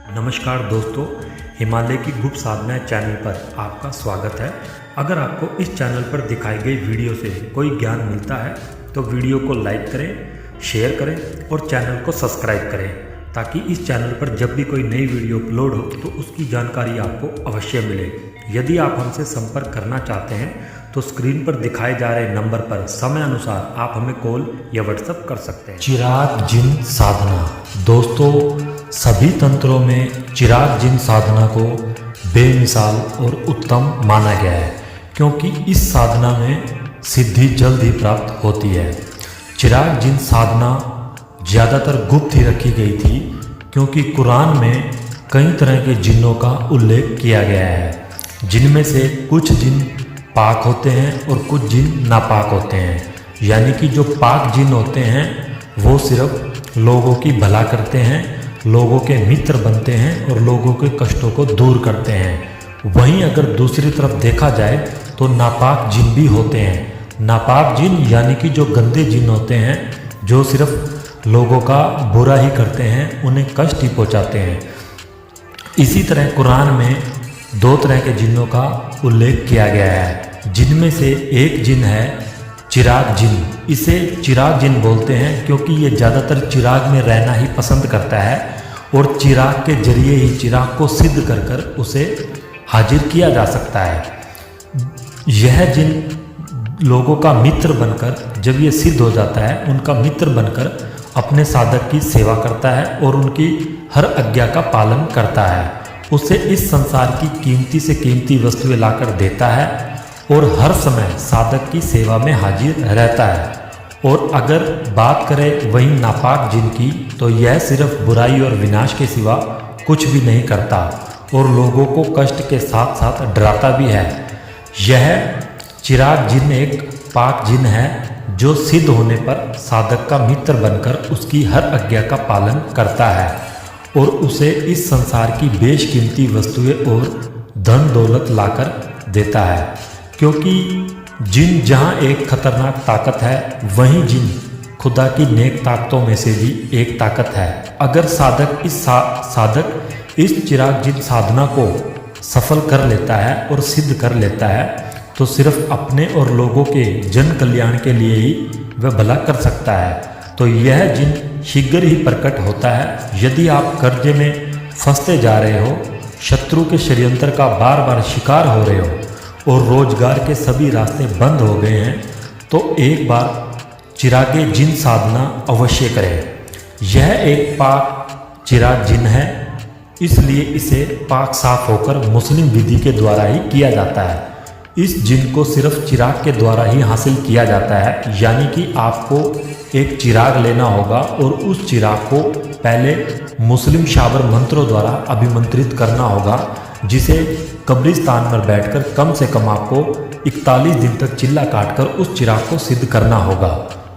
नमस्कार दोस्तों, हिमालय की गुप्त साधना चैनल पर आपका स्वागत है। अगर आपको इस चैनल पर दिखाई गई वीडियो से कोई ज्ञान मिलता है तो वीडियो को लाइक करें, शेयर करें और चैनल को सब्सक्राइब करें ताकि इस चैनल पर जब भी कोई नई वीडियो अपलोड हो तो उसकी जानकारी आपको अवश्य मिले। यदि आप हमसे संपर्क करना चाहते हैं तो स्क्रीन पर दिखाए जा रहे नंबर पर समय अनुसार आप हमें कॉल या व्हाट्सएप कर सकते हैं। चिराग जिन साधना। दोस्तों, सभी तंत्रों में चिराग जिन साधना को बेमिसाल और उत्तम माना गया है क्योंकि इस साधना में सिद्धि जल्द ही प्राप्त होती है। चिराग जिन साधना ज़्यादातर गुप्त ही रखी गई थी क्योंकि कुरान में कई तरह के जिन्नों का उल्लेख किया गया है, जिनमें से कुछ जिन पाक होते हैं और कुछ जिन नापाक होते हैं। यानी कि जो पाक जिन होते हैं वो सिर्फ लोगों की भला करते हैं, लोगों के मित्र बनते हैं और लोगों के कष्टों को दूर करते हैं। वहीं अगर दूसरी तरफ देखा जाए तो नापाक जिन भी होते हैं। नापाक जिन यानी कि जो गंदे जिन होते हैं, जो सिर्फ लोगों का बुरा ही करते हैं, उन्हें कष्ट ही पहुंचाते हैं। इसी तरह कुरान में दो तरह के जिन्नों का उल्लेख किया गया है, जिनमें से एक जिन है चिराग जिन। इसे चिराग जिन बोलते हैं क्योंकि ये ज़्यादातर चिराग में रहना ही पसंद करता है और चिराग के जरिए ही चिराग को सिद्ध कर कर उसे हाजिर किया जा सकता है। यह जिन लोगों का मित्र बनकर जब ये सिद्ध हो जाता है, उनका मित्र बनकर अपने साधक की सेवा करता है और उनकी हर आज्ञा का पालन करता है। उसे इस संसार की कीमती से कीमती वस्तुएं लाकर देता है और हर समय साधक की सेवा में हाजिर रहता है। और अगर बात करें वही नापाक जिन की, तो यह सिर्फ बुराई और विनाश के सिवा कुछ भी नहीं करता और लोगों को कष्ट के साथ साथ डराता भी है। यह चिराग जिन एक पाक जिन है जो सिद्ध होने पर साधक का मित्र बनकर उसकी हर आज्ञा का पालन करता है और उसे इस संसार की बेशकीमती वस्तुएं और धन दौलत लाकर देता है। क्योंकि जिन जहाँ एक खतरनाक ताकत है, वहीं जिन खुदा की नेक ताकतों में से भी एक ताकत है। अगर साधक इस चिराग जिन साधना को सफल कर लेता है और सिद्ध कर लेता है तो सिर्फ अपने और लोगों के जन कल्याण के लिए ही वह भला कर सकता है। तो यह जिन शीघ्र ही प्रकट होता है। यदि आप कर्जे में फंसते जा रहे हो, शत्रु के षड्यंत्र का बार बार शिकार हो रहे हो और रोजगार के सभी रास्ते बंद हो गए हैं, तो एक बार चिरागे जिन साधना अवश्य करें। यह एक पाक चिराग जिन है, इसलिए इसे पाक साफ होकर मुस्लिम विधि के द्वारा ही किया जाता है। इस जिन को सिर्फ चिराग के द्वारा ही हासिल किया जाता है। यानी कि आपको एक चिराग लेना होगा और उस चिराग को पहले मुस्लिम शाबर मंत्रों द्वारा अभिमंत्रित करना होगा, जिसे कब्रिस्तान पर बैठकर कम से कम आपको 41 दिन तक चिल्ला काटकर उस चिराग को सिद्ध करना होगा।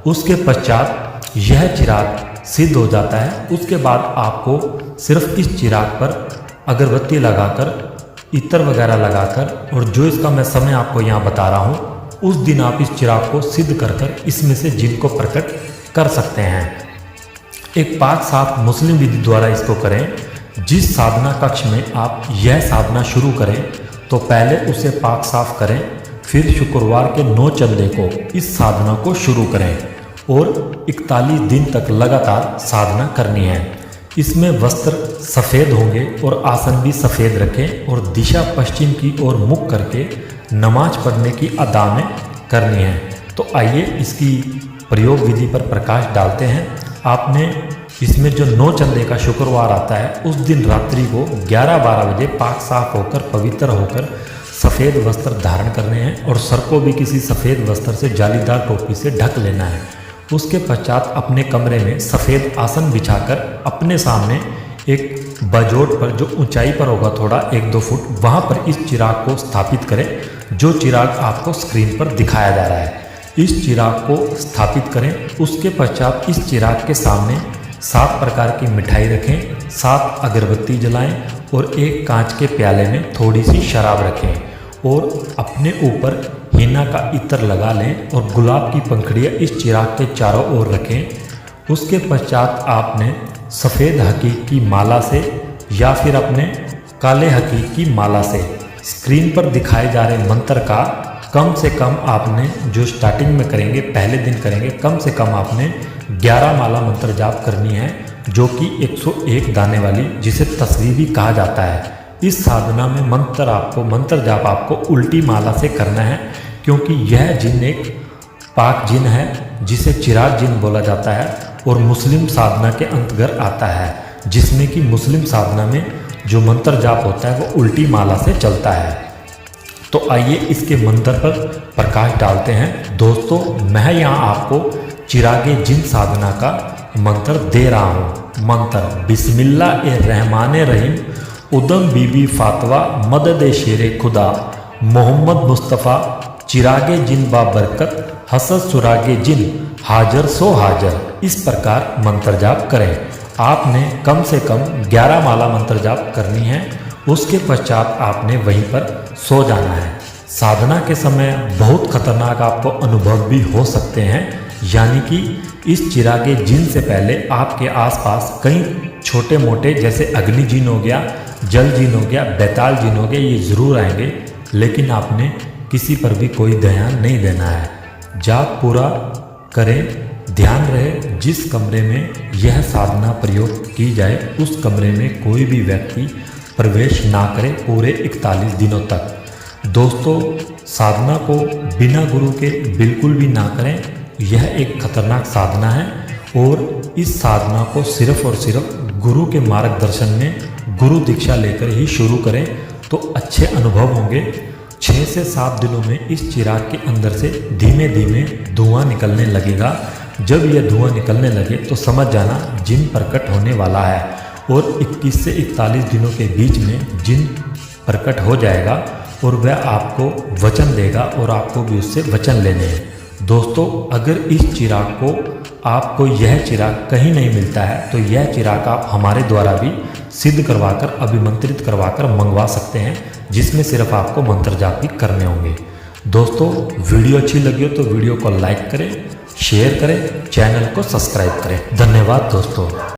उसके पश्चात यह चिराग सिद्ध हो जाता है। उसके बाद आपको सिर्फ इस चिराग पर अगरबत्ती लगाकर, इत्र वगैरह लगाकर, और जो इसका मैं समय आपको यहाँ बता रहा हूँ, उस दिन आप इस चिराग को सिद्ध कर कर इसमें से जिन को प्रकट कर सकते हैं। एक पाक साफ मुस्लिम विधि द्वारा इसको करें। जिस साधना कक्ष में आप यह साधना शुरू करें तो पहले उसे पाक साफ करें, फिर शुक्रवार के 9 चंदे को इस साधना को शुरू करें और 41 दिन तक लगातार साधना करनी है। इसमें वस्त्र सफ़ेद होंगे और आसन भी सफ़ेद रखें और दिशा पश्चिम की ओर मुख करके नमाज पढ़ने की अदा में करनी है। तो आइए इसकी प्रयोग विधि पर प्रकाश डालते हैं। आपने इसमें जो 9 चंदे का शुक्रवार आता है, उस दिन रात्रि को 11-12 बजे पाक साफ होकर पवित्र होकर सफ़ेद वस्त्र धारण करने हैं और सर को भी किसी सफ़ेद वस्त्र से जालीदार टोपी से ढक लेना है। उसके पश्चात अपने कमरे में सफ़ेद आसन बिछाकर अपने सामने एक बाजोट पर, जो ऊंचाई पर होगा थोड़ा 1-2 फुट, वहाँ पर इस चिराग को स्थापित करें जो चिराग आपको स्क्रीन पर दिखाया जा रहा है। इस चिराग को स्थापित करें। उसके पश्चात इस चिराग के सामने 7 प्रकार की मिठाई रखें, 7 अगरबत्ती जलाएं और एक कांच के प्याले में थोड़ी सी शराब रखें और अपने ऊपर हीना का इत्र लगा लें और गुलाब की पंखुड़ियाँ इस चिराग के चारों ओर रखें। उसके पश्चात आपने सफ़ेद हकीक की माला से या फिर अपने काले हकीक की माला से। स्क्रीन पर दिखाए जा रहे मंत्र का कम से कम आपने जो स्टार्टिंग में करेंगे, पहले दिन करेंगे, कम से कम आपने 11 माला मंत्र जाप करनी है, जो कि 101 दाने वाली, जिसे तस्वीर भी कहा जाता है। इस साधना में मंत्र जाप आपको उल्टी माला से करना है, क्योंकि यह जिन एक पाक जिन है जिसे चिराग जिन बोला जाता है और मुस्लिम साधना के अंतर्गत आता है, जिसमें कि मुस्लिम साधना में जो मंत्र जाप होता है वो उल्टी माला से चलता है। तो आइए इसके मंत्र पर प्रकाश डालते हैं। दोस्तों, मैं यहाँ आपको चिरागे जिन साधना का मंत्र दे रहा हूँ। मंत्र बिस्मिल्लाहिर्रहमानिर्रहीम। उदम बीबी फातवा मदद शेरे खुदा मोहम्मद मुस्तफ़ा चिरागे जिन बाबरकत हसद सुरागे जिन हाजर सो हाजर। इस प्रकार मंत्र जाप करें। आपने कम से कम 11 माला मंत्र जाप करनी है। उसके पश्चात आपने वहीं पर सो जाना है। साधना के समय बहुत खतरनाक आपको अनुभव भी हो सकते हैं, यानी कि इस चिरागे जिन से पहले आपके आसपास कई छोटे मोटे जैसे अग्नि जिन हो गया, जल जिन हो गया, बैताल जिन हो गया, ये ज़रूर आएंगे, लेकिन आपने किसी पर भी कोई ध्यान नहीं देना है। जाप पूरा करें। ध्यान रहे जिस कमरे में यह साधना प्रयोग की जाए उस कमरे में कोई भी व्यक्ति प्रवेश ना करे पूरे 41 दिनों तक। दोस्तों, साधना को बिना गुरु के बिल्कुल भी ना करें। यह एक खतरनाक साधना है और इस साधना को सिर्फ और सिर्फ गुरु के मार्गदर्शन में गुरु दीक्षा लेकर ही शुरू करें तो अच्छे अनुभव होंगे। 6 से 7 दिनों में इस चिराग के अंदर से धीमे धीमे धुआं निकलने लगेगा। जब यह धुआं निकलने लगे तो समझ जाना जिन प्रकट होने वाला है और 21 से 41 दिनों के बीच में जिन प्रकट हो जाएगा और वह आपको वचन देगा और आपको भी उससे वचन लेने हैं। दोस्तों, अगर इस चिराग को आपको यह चिराग कहीं नहीं मिलता है तो यह चिराग आप हमारे द्वारा भी सिद्ध करवाकर, अभिमंत्रित करवाकर मंगवा सकते हैं, जिसमें सिर्फ आपको मंत्र जाप ही करने होंगे। दोस्तों, वीडियो अच्छी लगी हो तो वीडियो को लाइक करें, शेयर करें, चैनल को सब्सक्राइब करें। धन्यवाद दोस्तों।